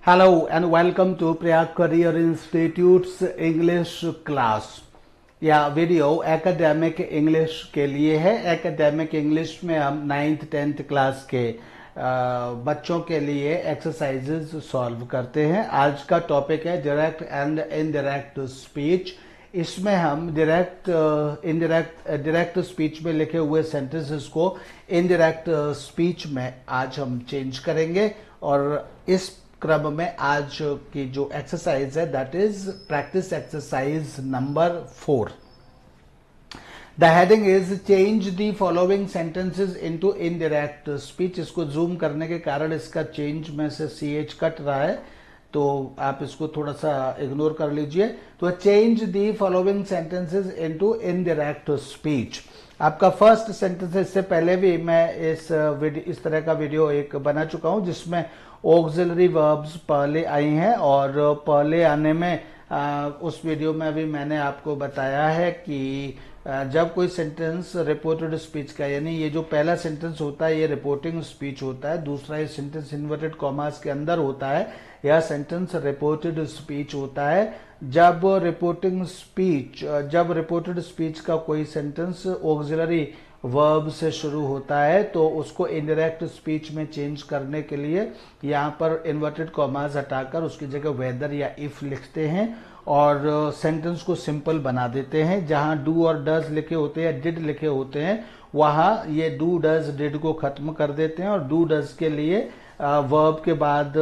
Hello and welcome to Prayag Career Institute's English class। यह video academic English के लिए है। एकेडमिक इंग्लिश में हम 9th 10th क्लास के बच्चों के लिए एक्सरसाइजेज सॉल्व करते हैं। आज का टॉपिक है डायरेक्ट एंड इनडायरेक्ट स्पीच। इसमें हम डायरेक्ट स्पीच में लिखे हुए सेंटेंसेस को इनडायरेक्ट स्पीच में आज हम चेंज करेंगे और इस क्रम में आज की जो एक्सरसाइज है that is practice exercise number 4। The heading is change the following sentences into indirect speech. इसको जूम करने के कारण इसका चेंज में से CH कट रहा है, तो आप इसको थोड़ा सा इग्नोर कर लीजिए। तो change the following sentences into indirect speech. आपका फर्स्ट सेंटेंस है। इससे पहले भी मैं इस तरह का वीडियो एक बना चुका हूं जिसमें ऑक्सिलरी वर्ब्स पहले आई हैं और पहले आने में उस वीडियो में भी मैंने आपको बताया है कि जब कोई सेंटेंस रिपोर्टेड स्पीच का, यानी ये जो पहला सेंटेंस होता है ये रिपोर्टिंग स्पीच होता है, दूसरा ये सेंटेंस इन्वर्टेड कॉमास के अंदर होता है, यह सेंटेंस रिपोर्टेड स्पीच होता है। जब रिपोर्टेड स्पीच का कोई सेंटेंस ऑक्सिलरी वर्ब से शुरू होता है तो उसको इनडायरेक्ट स्पीच में चेंज करने के लिए यहाँ पर इन्वर्टेड कॉमास हटाकर उसकी जगह वेदर या इफ लिखते हैं और सेंटेंस को सिंपल बना देते हैं। जहां डू और डज लिखे होते हैं, डिड लिखे होते हैं, वहां ये डू डज डिड को खत्म कर देते हैं और डू डज के लिए वर्ब के बाद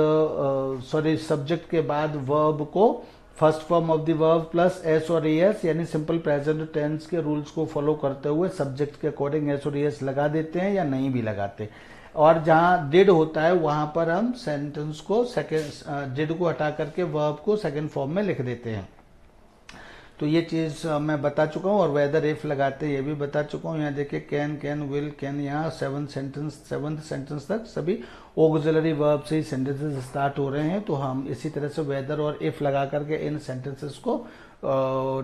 सब्जेक्ट के बाद वर्ब को first form of the verb plus S और एस यानी सिंपल प्रेजेंट टेंस के रूल्स को फॉलो करते हुए सब्जेक्ट के अकॉर्डिंग एस और एस लगा देते हैं या नहीं भी लगाते। और जहां डिड होता है वहां पर हम सेंटेंस को डिड को हटा करके वर्ब को सेकंड फॉर्म में लिख देते हैं। तो ये चीज मैं बता चुका हूं और वेदर इफ लगाते ये भी बता चुका हूं। यहाँ देखिए कैन विल कैन, यहाँ सेवंथ सेंटेंस तक सभी ऑक्सिलरी वर्ब से ही सेंटेंसेस स्टार्ट हो रहे हैं। तो हम इसी तरह से वेदर और इफ लगा करके इन सेंटेंसेस को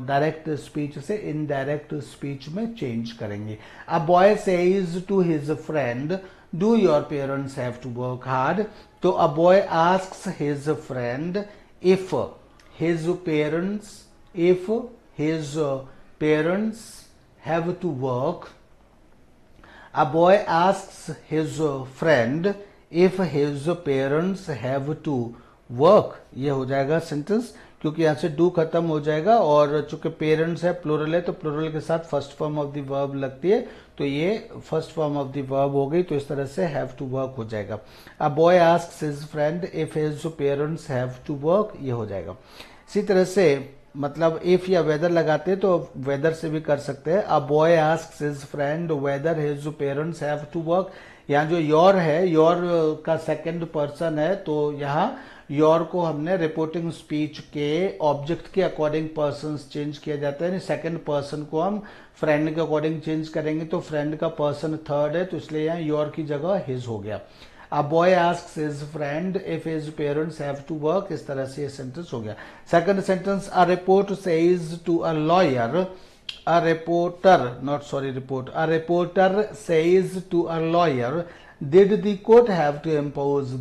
डायरेक्ट स्पीच से इनडायरेक्ट स्पीच में चेंज करेंगे। A boy says to his friend do your parents have to work hard. तो a boy asks his friend if his parents have to work। A boy asks his friend if his parents have to work। ये हो जाएगा sentence, क्योंकि यहां से do खत्म हो जाएगा और चूंकि पेरेंट्स है प्लूरल है तो प्लूरल के साथ first form of the verb लगती है, तो ये first form of the verb हो गई। तो इस तरह से हैव टू वर्क हो जाएगा। A boy asks his friend if his parents have to work, ये हो जाएगा। इसी तरह से मतलब इफ या वेदर लगाते हैं तो वेदर से भी कर सकते हैं। A boy asks his friend whether his parents have to work. यहाँ जो योर है, योर का सेकंड पर्सन है, तो यहाँ योर को हमने रिपोर्टिंग स्पीच के ऑब्जेक्ट के अकॉर्डिंग पर्सन्स चेंज किया जाता है, यानी सेकंड पर्सन को हम फ्रेंड के अकॉर्डिंग चेंज करेंगे तो फ्रेंड का पर्सन थर्ड है, तो इसलिए यहाँ योर की जगह हिज हो गया। A boy asks his friend if his parents have to work। इस तरह से ये सेंटेंस हो गया। Second sentence, a reporter says to a lawyer, a reporter says to a lawyer did the court have to impose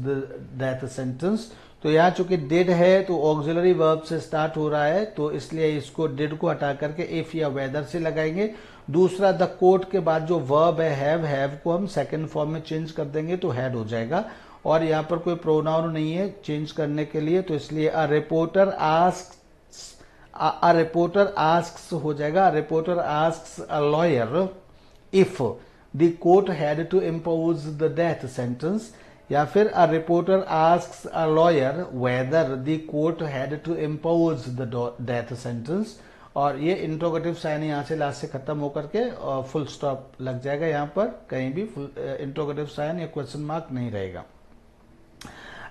that sentence। तो यहाँ चूंकि did है तो ऑक्सिलरी वर्ब से स्टार्ट हो रहा है, तो इसलिए इसको डिड को हटा करके इफ या वेदर से लगाएंगे। दूसरा, द कोर्ट के बाद जो वर्ब है हैव को हम सेकंड फॉर्म में चेंज कर देंगे तो हैड हो जाएगा। और यहाँ पर कोई प्रोनाउन नहीं है चेंज करने के लिए, तो इसलिए अ रिपोर्टर आस्क्स हो जाएगा। Reporter asks a lawyer if the court had to impose the death sentence, या फिर a reporter asks a lawyer whether the court had to impose the death sentence. और ये इंट्रोगेटिव साइन यहाँ से last से खत्म होकर के फुल स्टॉप लग जाएगा। यहाँ पर कहीं भी इंट्रोगेटिव साइन या क्वेश्चन मार्क नहीं रहेगा।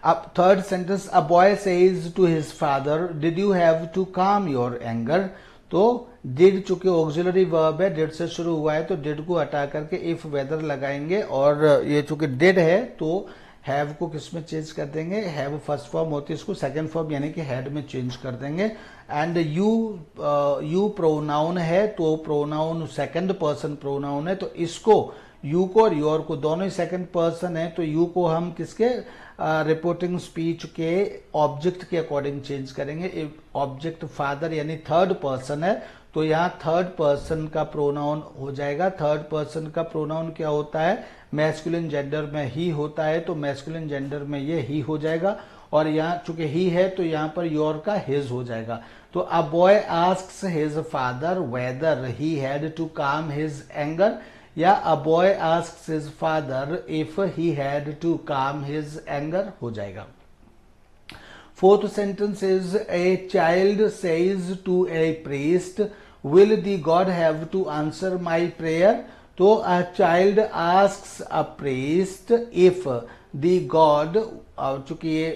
अब third sentence, a boy says to his father did you have to calm your anger. तो डिड चूंकि ऑक्सिलरी वर्ब है, डिड से शुरू हुआ है तो डिड को हटा करके इफ वेदर लगाएंगे और ये चूंकि डिड है तो हैव को किस में चेंज कर देंगे, हैव फर्स्ट फॉर्म होती है, इसको सेकंड फॉर्म यानी कि हैड में चेंज कर देंगे। एंड यू प्रोनाउन है तो प्रोनाउन सेकंड पर्सन प्रोनाउन है, तो इसको यू को और योर को दोनों ही सेकंड पर्सन है, तो यू को हम किसके रिपोर्टिंग स्पीच के ऑब्जेक्ट के अकॉर्डिंग चेंज करेंगे। ऑब्जेक्ट फादर यानी थर्ड पर्सन है तो यहाँ थर्ड पर्सन का प्रोनाउन हो जाएगा। थर्ड पर्सन का प्रोनाउन क्या होता है, मैस्कुलिन जेंडर में ही होता है, तो मैस्कुलिन जेंडर में ये ही हो जाएगा। और यहाँ चूंकि ही है तो यहाँ पर योर का हिज हो जाएगा। तो a boy asks his father whether he had to calm his anger, या a boy asks his father if he had to calm his anger हो जाएगा। Fourth sentence is a child says to a priest, will the God have to answer my prayer? तो a child asks a priest if the God, चूंकि ये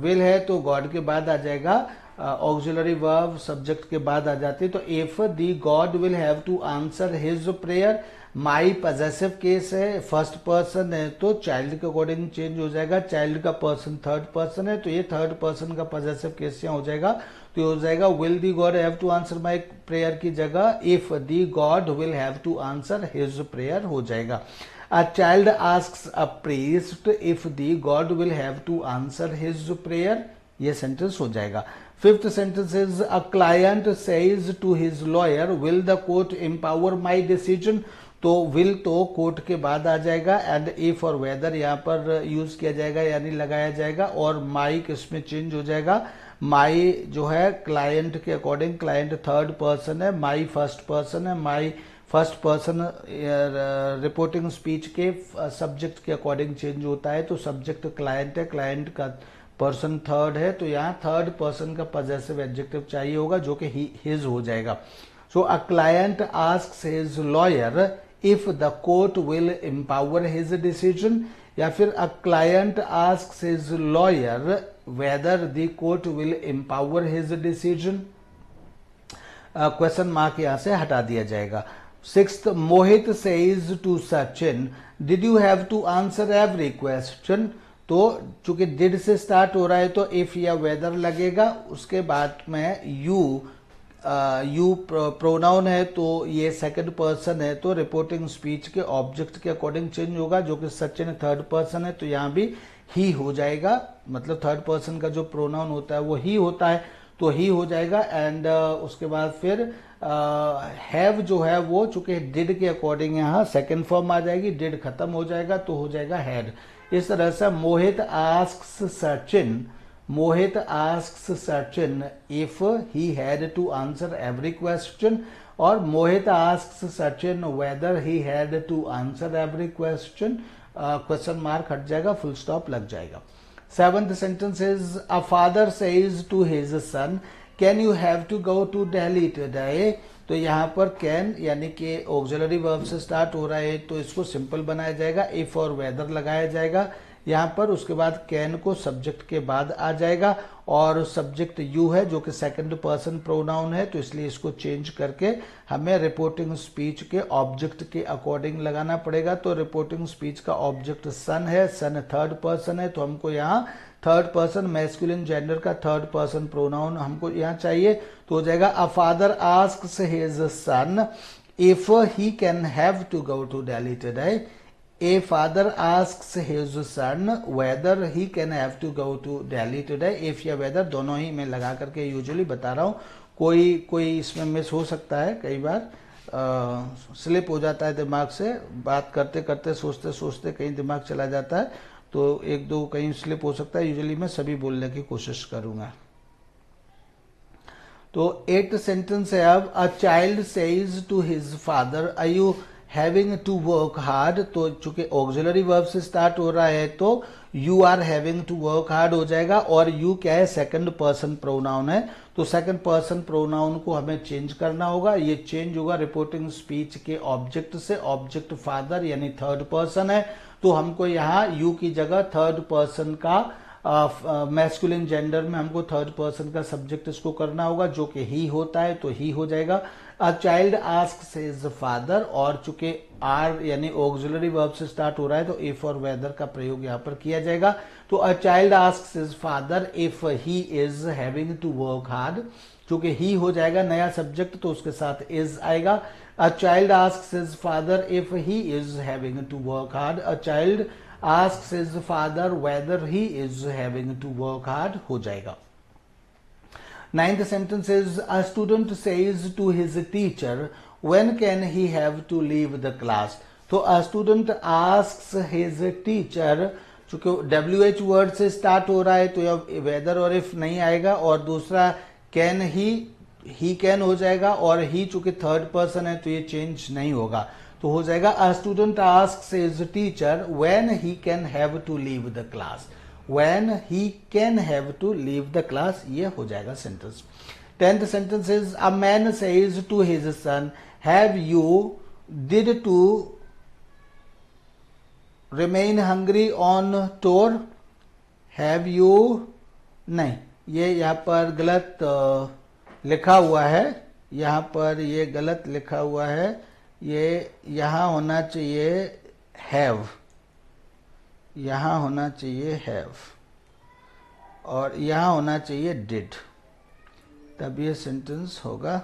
will है तो God के बाद आ जाएगा, ऑक्सिलरी वर्ब सब्जेक्ट के बाद आ जाती है। तो if the God will have to answer his prayer, my possessive case है, फर्स्ट पर्सन है तो चाइल्ड के अकॉर्डिंग चेंज हो जाएगा। चाइल्ड का पर्सन थर्ड पर्सन है तो ये थर्ड पर्सन का पजेसिव केस यहाँ हो जाएगा, तो ये हो जाएगा will the God have to answer my prayer की जगह if the God will have to answer his prayer हो जाएगा। A child asks a priest if the God will have to answer his prayer, ये sentence हो जाएगा। Fifth sentence is a client says to his lawyer will the court empower my decision, तो will तो court के बाद आ जाएगा and if और weather यहाँ पर यूज किया जाएगा यानी लगाया जाएगा, और माई किसमें चेंज हो जाएगा, माई जो है क्लाइंट के अकॉर्डिंग, क्लाइंट थर्ड पर्सन है, माई फर्स्ट पर्सन है, my first person reporting speech के सब्जेक्ट के अकॉर्डिंग चेंज होता है, तो सब्जेक्ट क्लाइंट है, क्लाइंट का पर्सन थर्ड है, तो यहाँ थर्ड पर्सन का पजेसिव एडजेक्टिव चाहिए होगा जो कि हिज हो जाएगा। So a client asks his lawyer if the court will empower his decision, या फिर a client asks his lawyer whether the court will empower his decision, question mark यहां से हटा दिया जाएगा। Sixth, Mohit says to Sachin did you have to answer every question, तो चूंकि did से स्टार्ट हो रहा है तो इफ या वेदर लगेगा, उसके बाद में यू प्रोनाउन है तो ये सेकंड पर्सन है तो रिपोर्टिंग स्पीच के ऑब्जेक्ट के अकॉर्डिंग चेंज होगा, जो कि सचिन थर्ड पर्सन है तो यहां भी ही हो जाएगा, मतलब थर्ड पर्सन का जो प्रोनाउन होता है वो ही होता है तो ही हो जाएगा। एंड उसके बाद फिर हैव जो है वो चूंकि डिड के अकॉर्डिंग यहाँ सेकंड फॉर्म आ जाएगी, डिड खत्म हो जाएगा तो हो जाएगा हैड। इस तरह से Mohit asks Sachin, Mohit asks Sachin if he had to answer every question, और Mohit asks Sachin whether he had to answer every question, question mark हट जाएगा, फुल स्टॉप लग जाएगा। Seventh sentence is a father says to his son can you have to go to Delhi today, तो यहाँ पर can यानी कि ऑक्सिलरी वर्ब से स्टार्ट हो रहा है तो इसको सिंपल बनाया जाएगा, इफ और वेदर लगाया जाएगा यहाँ पर, उसके बाद कैन को सब्जेक्ट के बाद आ जाएगा, और सब्जेक्ट यू है जो कि सेकंड पर्सन प्रोनाउन है तो इसलिए इसको चेंज करके हमें रिपोर्टिंग स्पीच के ऑब्जेक्ट के अकॉर्डिंग लगाना पड़ेगा। तो रिपोर्टिंग स्पीच का ऑब्जेक्ट सन है, सन थर्ड पर्सन है तो हमको यहाँ थर्ड पर्सन मैस्कुलिन जेंडर का थर्ड पर्सन प्रोनाउन हमको यहाँ चाहिए, तो हो जाएगा a father asks his son if he can have to go to Delhi today, A father asks his son whether he can have to go to Delhi today, if या whether दोनों ही मैं लगा करके यूजुअली बता रहा हूँ, कोई इसमें मिस हो सकता है, कई बार स्लिप हो जाता है दिमाग से, बात करते करते सोचते सोचते कहीं दिमाग चला जाता है तो एक दो कहीं स्लिप हो सकता है, यूजुअली मैं सभी बोलने की कोशिश करूंगा। तो 8th सेंटेंस है अब a child says to his father are you having to work hard, तो चूंकि ऑक्सिलरी वर्ब से स्टार्ट हो रहा है तो you are having to work hard हो जाएगा, और यू क्या है सेकंड पर्सन प्रोनाउन है तो सेकंड पर्सन प्रोनाउन को हमें चेंज करना होगा, ये चेंज होगा रिपोर्टिंग स्पीच के ऑब्जेक्ट से, ऑब्जेक्ट फादर यानी थर्ड पर्सन है तो हमको यहाँ यू की जगह थर्ड पर्सन का मैस्कुलिन जेंडर में हमको थर्ड पर्सन का सब्जेक्ट इसको करना होगा जो कि ही होता है तो ही हो जाएगा। A child asks his father, और चूंकि आर यानी ऑक्सिलरी वर्ब से स्टार्ट हो रहा है तो इफ और वेदर का प्रयोग यहाँ पर किया जाएगा, तो a child asks his father if he is having to work hard, चूंकि ही हो जाएगा नया सब्जेक्ट तो उसके साथ इज आएगा। A child asks his father if he is having to work hard, a child asks his father whether he is having to work hard हो जाएगा। 9th sentence is a student says to his teacher when can he have to leave the class। तो a student asks his teacher, चूंकि WH word से start हो रहा है तो यह वेदर और इफ नहीं आएगा, और दूसरा कैन ही कैन हो जाएगा, और ही चूंकि थर्ड पर्सन है तो ये चेंज नहीं होगा, तो हो जाएगा a student asks his teacher when he can have to leave the class। when he can have to leave the class ये हो जाएगा sentence. 10th sentence is a man says to his son have you did to remain hungry on tour। have you नहीं, ये यहाँ पर गलत लिखा हुआ है, यहाँ पर ये गलत लिखा हुआ है, ये यहाँ होना चाहिए have, यहां होना चाहिए हैव और यहां होना चाहिए डिड, तब ये सेंटेंस होगा।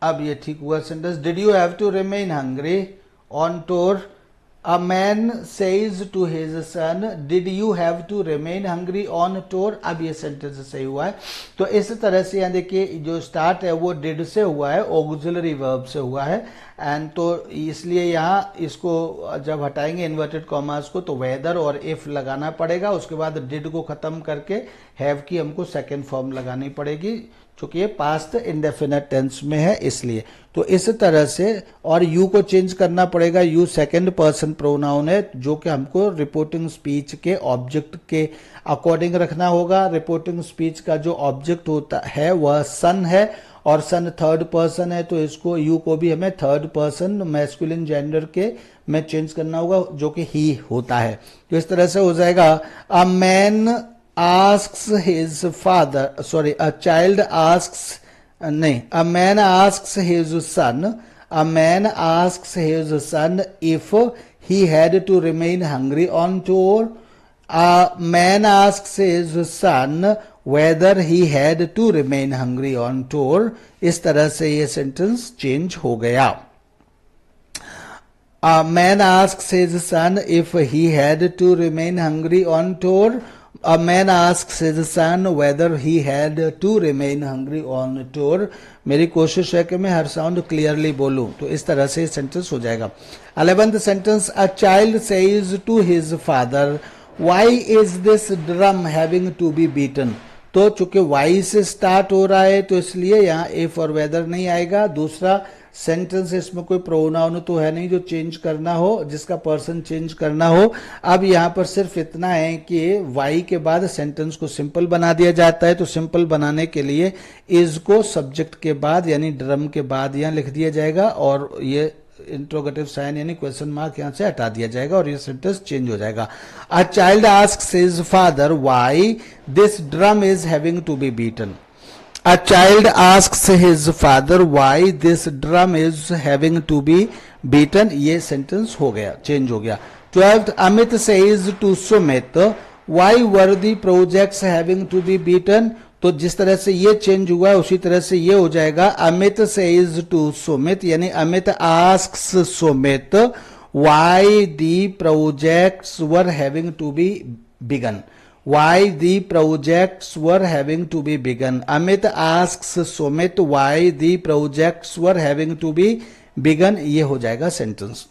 अब ये ठीक हुआ sentence. Did you have to remain hungry on tour. A man says to his son did you have to remain hungry on tour. अब ये सेंटेंस सही हुआ है। तो इस तरह से यहाँ देखिए जो स्टार्ट है वो डिड से हुआ है, ऑक्सिलरी वर्ब से हुआ है, एंड तो इसलिए यहाँ इसको जब हटाएंगे इन्वर्टेड कॉमास को तो वेदर और इफ लगाना पड़ेगा, उसके बाद डिड को खत्म करके हैव की हमको सेकेंड फॉर्म लगानी पड़ेगी, चूंकि ये पास्ट इंडेफिनिट टेंस में है इसलिए। तो इस तरह से, और यू को चेंज करना पड़ेगा, यू सेकंड पर्सन प्रोनाउन है जो कि हमको रिपोर्टिंग स्पीच के ऑब्जेक्ट के अकॉर्डिंग रखना होगा। रिपोर्टिंग स्पीच का जो ऑब्जेक्ट होता है वह सन है और सन थर्ड पर्सन है, तो इसको यू को भी हमें थर्ड पर्सन मैस्कुलिन जेंडर के में चेंज करना होगा जो कि ही होता है। तो इस तरह से हो जाएगा a man asks his father, sorry, a child asks, नहीं, a man asks his son, a man asks his son if he had to remain hungry on tour। A man asks his son whether he had to remain hungry on tour। इस तरह से ये sentence change हो गया। A man asks his son if he had to remain hungry on tour। A man asks his son whether he had to remain hungry on tour। मेरी कोशिश है कि मैं हर साउंड क्लियरली बोलूं, तो इस तरह से सेंटेंस हो जाएगा। 11th sentence, a child says to his father why is this drum having to be beaten। तो चूंकि why से स्टार्ट हो रहा है तो इसलिए यहाँ if और whether नहीं आएगा। दूसरा सेंटेंस इसमें कोई प्रोनाउन तो है नहीं जो चेंज करना हो, जिसका पर्सन चेंज करना हो। अब यहाँ पर सिर्फ इतना है कि वाई के बाद सेंटेंस को सिंपल बना दिया जाता है, तो सिंपल बनाने के लिए इज को सब्जेक्ट के बाद यानी ड्रम के बाद यहाँ लिख दिया जाएगा और ये इंट्रोगेटिव साइन यानी क्वेश्चन मार्क यहाँ से हटा दिया जाएगा और ये सेंटेंस चेंज हो जाएगा। A child asks his father why this drum is having to be beaten. A child asks his father why this drum is having to be beaten। ये सेंटेंस हो गया, चेंज हो गया। 12th, Amit says to Sumit why were the projects having to be beaten। तो जिस तरह से ये चेंज हुआ है उसी तरह से ये हो जाएगा। अमित says to Sumit यानी Amit asks Sumit why the projects were having to be begun। Why the projects were having to be begun। Amit asks Sumit why the projects were having to be begun। ये हो जाएगा sentence.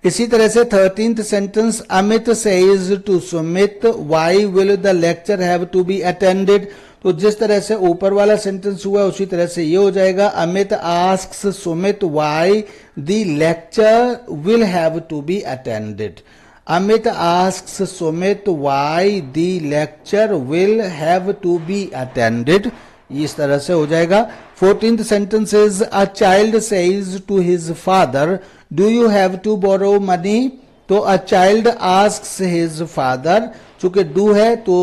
इसी तरह से 13th sentence, Amit says to Sumit why will the lecture have to be attended। तो जिस तरह से ऊपर वाला सेंटेंस हुआ उसी तरह से ये हो जाएगा। Amit asks Sumit why the lecture will have to be attended। Amit asks Sumit why the lecture will have to be attended। इस तरह से हो जाएगा। 14th sentence is a child says to his father do you have to borrow money। तो a child asks his father, चूंकि do है तो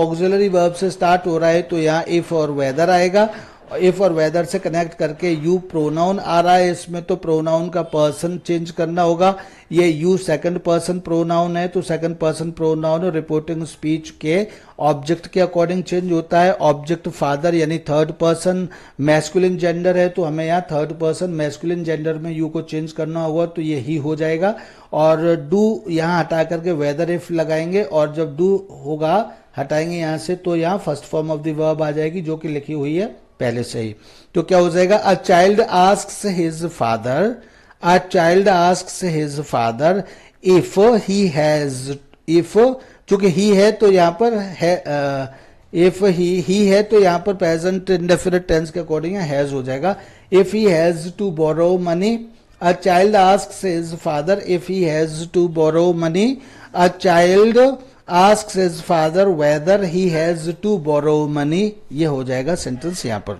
auxiliary verb से स्टार्ट हो रहा है तो यहाँ if और whether आएगा, इफ और वेदर से कनेक्ट करके यू प्रोनाउन आ रहा है इसमें, तो प्रोनाउन का पर्सन चेंज करना होगा। ये यू सेकंड पर्सन प्रोनाउन है, तो second person pronoun reporting speech के ऑब्जेक्ट के अकॉर्डिंग चेंज होता है। ऑब्जेक्ट फादर यानी थर्ड पर्सन मैस्कुलिन जेंडर है, तो हमें यहाँ थर्ड पर्सन मैस्कुलिन जेंडर में यू को चेंज करना होगा, तो ये ही हो जाएगा। और डू यहाँ हटा करके वेदर इफ लगाएंगे, और जब डू होगा हटाएंगे यहाँ से, तो यहाँ first form of the verb आ जाएगी जो कि लिखी हुई है पहले से ही। तो क्या हो जाएगा, a child asks his father, a child asks his father if he has, if चूंकि ही है तो यहाँ पर है, इफ ही है तो यहाँ पर प्रेजेंट इंडेफिनिट टेंस के अकॉर्डिंग हैज हो जाएगा। If he has to borrow money, a child asks his father if he has to borrow money, a child asks his father whether he has to borrow money। ये हो जाएगा sentence यहाँ पर।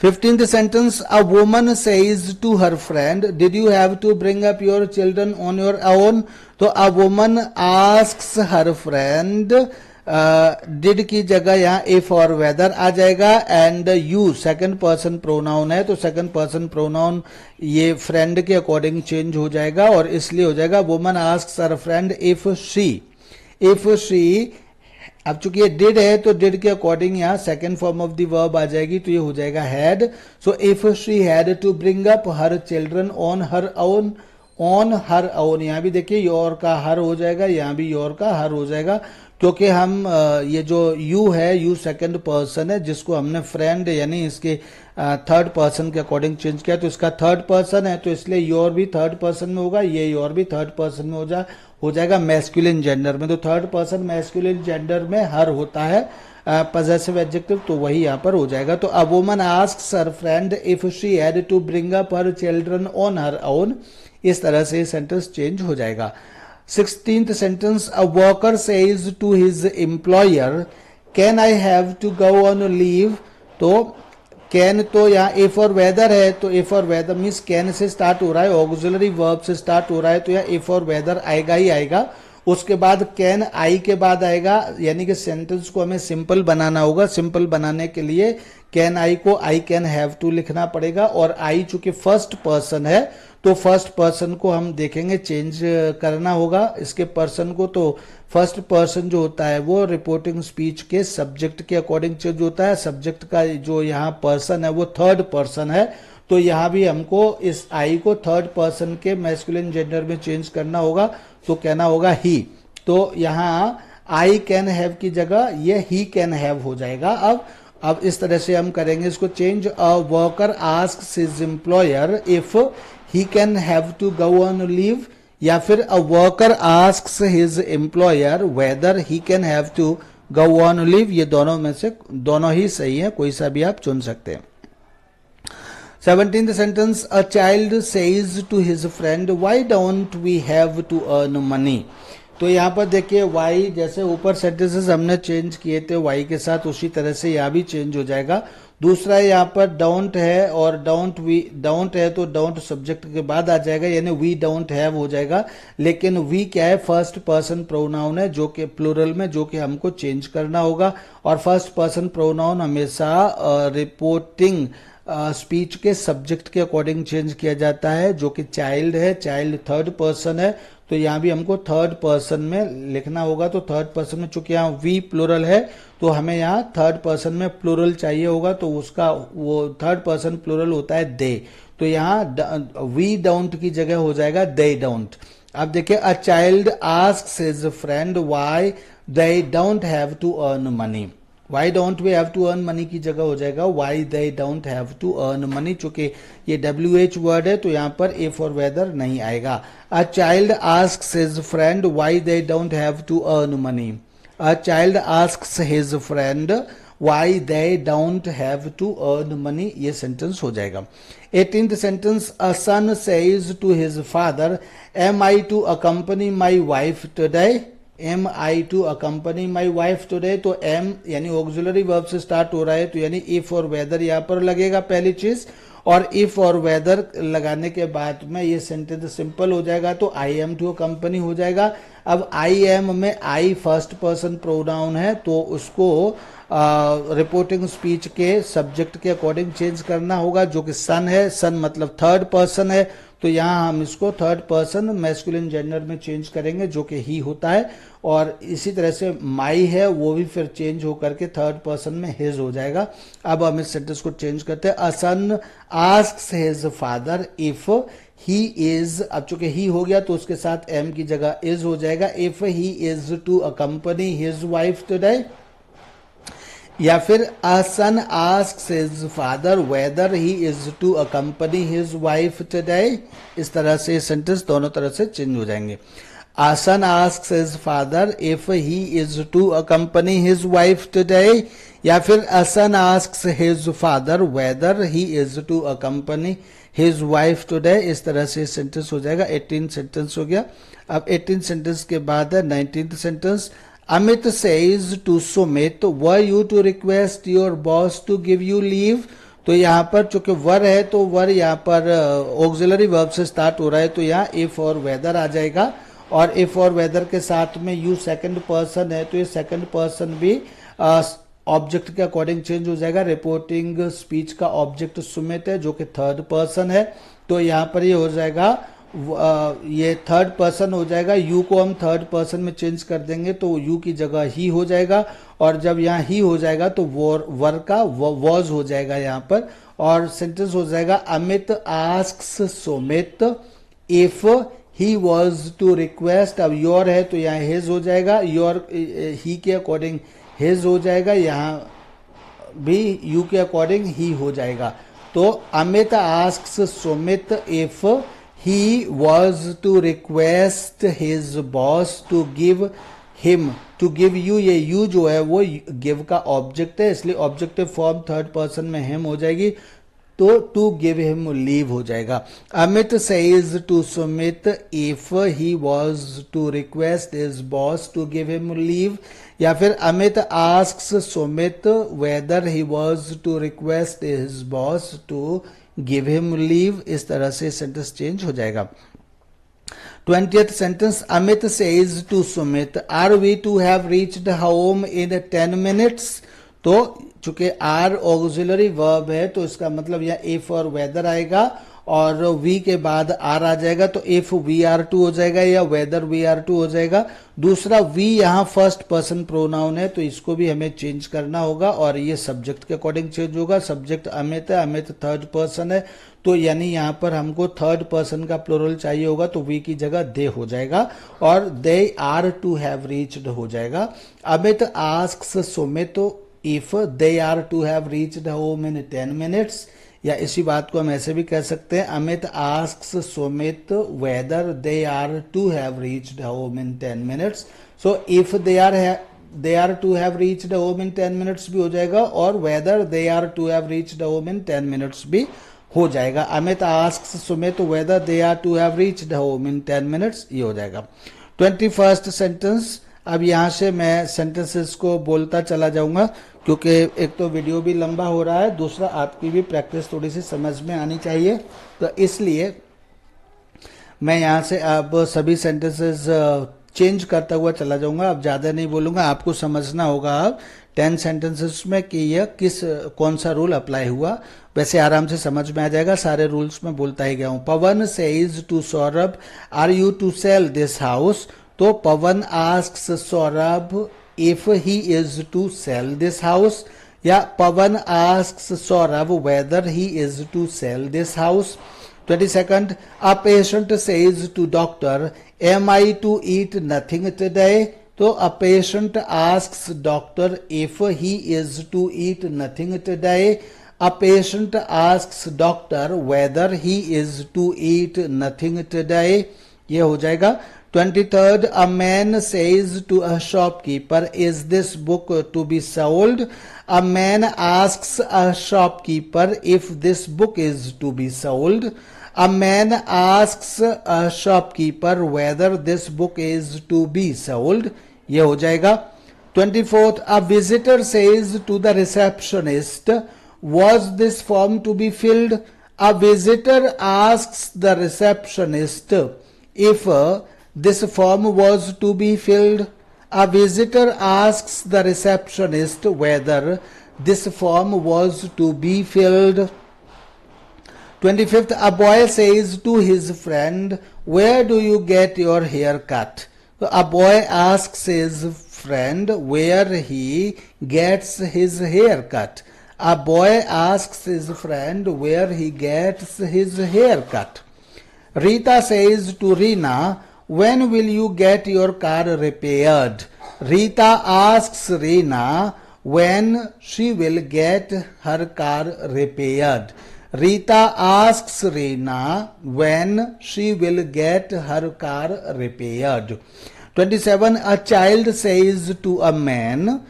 15th sentence, a woman says to her friend, did you have to bring up your children on your own? तो a woman asks her friend, did की जगह यहाँ if और वेदर आ जाएगा, and you second person pronoun है, तो second person pronoun ये friend के अकॉर्डिंग चेंज हो जाएगा, और इसलिए हो जाएगा woman asks her friend if she, if she. अब चूंकि ये डिड है तो डिड के अकॉर्डिंग यहाँ second form of the verb आ जाएगी, तो ये हो जाएगा had. So if she had to bring up her children on her own, on her own, यहाँ भी देखिए योर का हर हो जाएगा, यहाँ भी योर का हर हो जाएगा, क्योंकि हम ये जो यू है, यू सेकंड पर्सन है जिसको हमने फ्रेंड यानी इसके थर्ड पर्सन के अकॉर्डिंग चेंज किया, तो इसका थर्ड पर्सन है, तो इसलिए योर भी थर्ड पर्सन में होगा, ये योर भी थर्ड पर्सन में हो जाएगा मैस्कुलिन जेंडर में। तो थर्ड पर्सन मैस्कुलिन जेंडर में हर होता है पजेसिव एडजेक्टिव, तो वही यहाँ पर हो जाएगा। तो a woman asks her friend if she had to bring up her children on her own, इस तरह से सेंटेंस चेंज हो जाएगा। 16th sentence, a worker says to his employer, can I have to go on leave? तो can तो यहाँ if और whether है, तो इफ और वेदर मीन्स कैन से स्टार्ट हो रहा है, ऑक्सिलरी वर्ब से स्टार्ट हो रहा है, तो यहाँ इफ और वेदर आएगा ही आएगा। उसके बाद कैन आई के बाद आएगा, यानी कि सेंटेंस को हमें सिंपल बनाना होगा। सिंपल बनाने के लिए कैन आई को आई कैन हैव टू लिखना पड़ेगा, और आई चूंकि फर्स्ट पर्सन है तो फर्स्ट पर्सन को हम देखेंगे चेंज करना होगा इसके पर्सन को। तो फर्स्ट पर्सन जो होता है वो रिपोर्टिंग स्पीच के सब्जेक्ट के अकॉर्डिंग चेंज होता है। सब्जेक्ट का जो यहाँ पर्सन है वो थर्ड पर्सन है, तो यहाँ भी हमको इस आई को थर्ड पर्सन के मैस्कुलिन जेंडर में चेंज करना होगा, तो कहना होगा ही। तो यहाँ आई कैन हैव की जगह ये ही कैन हैव हो जाएगा। अब इस तरह से हम करेंगे इसको change. A worker asks his employer if he can have to go on leave, या फिर a worker asks his employer whether he can have to go on leave. ये दोनों में से दोनों ही सही है, कोई सा भी आप चुन सकते हैं। 17th sentence, a child says to his friend, why don't we have to earn money? तो यहाँ पर देखिए वाई, जैसे ऊपर सेंटेंसेस हमने चेंज किए थे वाई के साथ, उसी तरह से यहाँ भी चेंज हो जाएगा। दूसरा यहाँ पर डोंट है, और डोंट है तो डोंट सब्जेक्ट के बाद आ जाएगा, यानी वी डोंट हैव हो जाएगा। लेकिन वी क्या है, फर्स्ट पर्सन प्रोनाउन है जो कि प्लूरल में, जो कि हमको चेंज करना होगा। और फर्स्ट पर्सन प्रोनाउन हमेशा रिपोर्टिंग स्पीच के सब्जेक्ट के अकॉर्डिंग चेंज किया जाता है, जो कि चाइल्ड है। चाइल्ड थर्ड पर्सन है, तो यहाँ भी हमको थर्ड पर्सन में लिखना होगा। तो थर्ड पर्सन में चूंकि यहाँ वी प्लूरल है, तो हमें यहाँ थर्ड पर्सन में प्लूरल चाहिए होगा, तो उसका वो थर्ड पर्सन प्लूरल होता है दे। तो यहाँ वी डोंट की जगह हो जाएगा दे डोंट। अब देखिए, a child asks his friend why they don't have to earn money. Why don't we have to earn money की जगह हो जाएगा why they don't have to earn money। चूंकि ये WH वर्ड है तो यहाँ पर if और whether नहीं आएगा। A child asks his friend why they don't have to earn money। A child asks his friend why they don't have to earn money, ये सेंटेंस हो जाएगा। 18th sentence, a son says to his father, am I to accompany my wife today? Am I to accompany my wife today. तो am यानी auxiliary verb से start हो रहा है, तो यानी इफ और वेदर यहाँ पर लगेगा पहली चीज, और इफ और वेदर लगाने के बाद में ये सेंटेंस सिंपल हो जाएगा, तो आई एम टू कंपनी हो जाएगा। अब आई एम में आई फर्स्ट पर्सन प्रोनाउन है, तो उसको रिपोर्टिंग स्पीच के सब्जेक्ट के अकॉर्डिंग चेंज करना होगा, जो कि सन है। सन मतलब थर्ड पर्सन है, तो यहाँ हम इसको थर्ड पर्सन मैस्कुलिन जेंडर में चेंज करेंगे, जो कि ही होता है। और इसी तरह से माई है, वो भी फिर चेंज होकर के थर्ड पर्सन में हिज हो जाएगा। अब हम इस सेंटेंस को चेंज करते हैं। A son asks his father if he is, अब चूंकि ही हो गया तो उसके साथ एम की जगह इज हो जाएगा। If he is to accompany his wife today, या फिर a son asks his father whether he is to accompany his wife today. इस तरह से सेंटेंस दोनों तरह से चेंज हो जाएंगे। A son asks his father if he is to accompany his wife today, या फिर a son asks his father whether he is to accompany his wife today. इस तरह से सेंटेंस हो जाएगा। 18 सेंटेंस हो गया। अब 18 सेंटेंस के बाद है 19th sentence. Amit says to Sumit were you to request your boss to give you leave. तो यहाँ पर चूंकि वर है तो वर यहाँ पर ऑक्सिलरी वर्ब से स्टार्ट हो रहा है, तो यहाँ इफ और वेदर आ जाएगा। और इफ और वेदर के साथ में यू सेकंड पर्सन है, तो ये सेकंड पर्सन भी ऑब्जेक्ट के अकॉर्डिंग चेंज हो जाएगा। रिपोर्टिंग स्पीच का ऑब्जेक्ट सुमित है, जो कि थर्ड पर्सन है, तो यहाँ पर ये हो जाएगा, ये थर्ड पर्सन हो जाएगा। यू को हम थर्ड पर्सन में चेंज कर देंगे तो यू की जगह ही हो जाएगा। और जब यहाँ ही हो जाएगा तो वर का वॉज हो जाएगा यहाँ पर। और सेंटेंस हो जाएगा Amit asks Sumit if he was to request. अब योर है तो यहाँ हिज हो जाएगा, योर ही के अकॉर्डिंग हिज हो जाएगा, यहाँ भी यू के अकॉर्डिंग ही हो जाएगा। तो Amit asks Sumit if he was to request his boss to give him, to give you, ये you जो है वो give का ऑब्जेक्ट है, इसलिए ऑब्जेक्टिव फॉर्म थर्ड पर्सन में him हो जाएगी, तो to give him leave हो जाएगा। Amit says to Sumit if he was to request his boss to give him leave, या फिर Amit asks Sumit whether he was to request his boss to give him leave। इस तरह से sentence change हो जाएगा। 20th sentence. Amit says to Sumit are we to have reached home in 10 minutes। तो चूंकि are auxiliary verb है तो इसका मतलब यहाँ इफ और वेदर आएगा और वी के बाद आर आ जाएगा, तो इफ वी आर टू हो जाएगा या वेदर वी आर टू हो जाएगा। दूसरा वी यहाँ फर्स्ट पर्सन प्रोनाउन है तो इसको भी हमें चेंज करना होगा और ये सब्जेक्ट के अकॉर्डिंग चेंज होगा। सब्जेक्ट अमित है, अमित थर्ड पर्सन है, तो यानी यहाँ पर हमको थर्ड पर्सन का प्लूरल चाहिए होगा, तो वी की जगह दे हो जाएगा और they are to have reached हो जाएगा। Amit asks Sumit if they are to have reached home in 10 minutes, या इसी बात को हम ऐसे भी कह सकते हैं Amit asks Sumit whether they are to have reached home in 10 minutes। So if they are to have reached home in 10 minutes भी हो जाएगा और whether they are to have reached home in 10 minutes भी हो जाएगा। Amit asks Sumit whether they are to have reached home in 10 minutes, ये हो जाएगा। 21st sentence. अब यहाँ से मैं सेंटेंसेस को बोलता चला जाऊंगा क्योंकि एक तो वीडियो भी लंबा हो रहा है, दूसरा आपकी भी प्रैक्टिस थोड़ी सी समझ में आनी चाहिए, तो इसलिए मैं यहाँ से अब सभी सेंटेंसेस चेंज करता हुआ चला जाऊंगा। अब ज़्यादा नहीं बोलूंगा, आपको समझना होगा अब 10 सेंटेंसेस में कि यह कौन सा रूल अप्लाई हुआ। वैसे आराम से समझ में आ जाएगा, सारे रूल्स में बोलता ही गया हूँ। Pawan says to Saurabh are you to sell this house. तो Pawan asks Saurabh if he is to sell this house, या Pawan asks Saurabh whether he is to sell this house. 22nd। A patient says to doctor am I to eat nothing today. तो a patient asks doctor if he is to eat nothing today. A patient asks doctor whether he is to eat nothing today, ये हो जाएगा। 23rd। A man says to a shopkeeper, is this book to be sold? A man asks a shopkeeper if this book is to be sold. A man asks a shopkeeper whether this book is to be sold, ये हो जाएगा। 24th। A visitor says to the receptionist, was this form to be filled? A visitor asks the receptionist if this form was to be filled. A visitor asks the receptionist whether this form was to be filled. 25th, a boy says to his friend, where do you get your hair cut? So a boy asks his friend where he gets his hair cut. A boy asks his friend where he gets his hair cut. Rita says to Reena, when will you get your car repaired? Rita asks Reena when she will get her car repaired. Rita asks Reena when she will get her car repaired. 27. A child says to a man,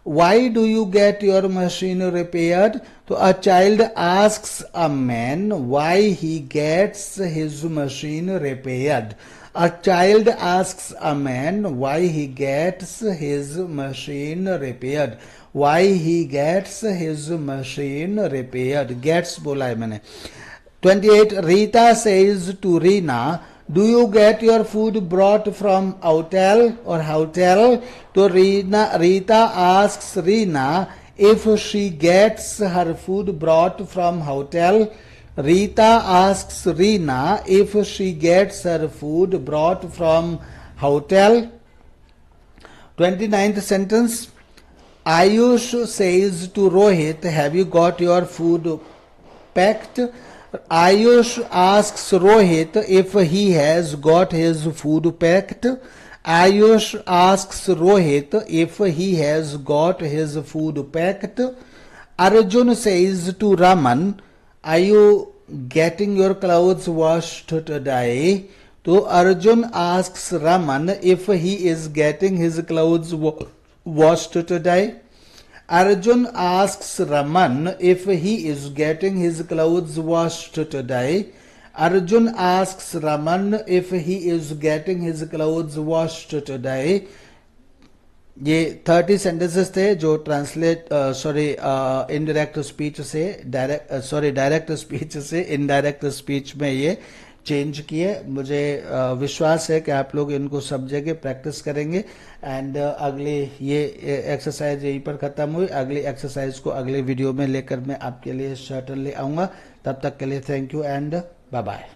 why do you get your machine repaired? So a child asks a man why he gets his machine repaired. A child asks a man why he gets his machine repaired. Why he gets his machine repaired. Gets बोला है मैंने. 28. Rita says to Reena, do you get your food brought from hotel or hotel? So Rita asks Reena if she gets her food brought from hotel. Rita asks Reena if she gets her food brought from hotel. 29th sentence. Ayush says to Rohit, have you got your food packed? Ayush asks Rohit if he has got his food packed. Ayush asks Rohit if he has got his food packed. Arjun says to Raman, are you getting your clothes washed today? So Arjun asks Raman if he is getting his clothes washed today. Arjun asks Raman if he is getting his clothes washed today. Arjun asks Raman if he is getting his clothes washed today. ये 30 sentences थे जो translate indirect speech से direct speech से indirect speech में ये change किए. मुझे विश्वास है कि आप लोग इनको सब जगह प्रैक्टिस करेंगे. एंड अगले ये एक्सरसाइज यहीं पर खत्म हुई. अगली एक्सरसाइज को अगले वीडियो में लेकर मैं आपके लिए सर्टनली आऊँगा. तब तक के लिए thank you and bye bye.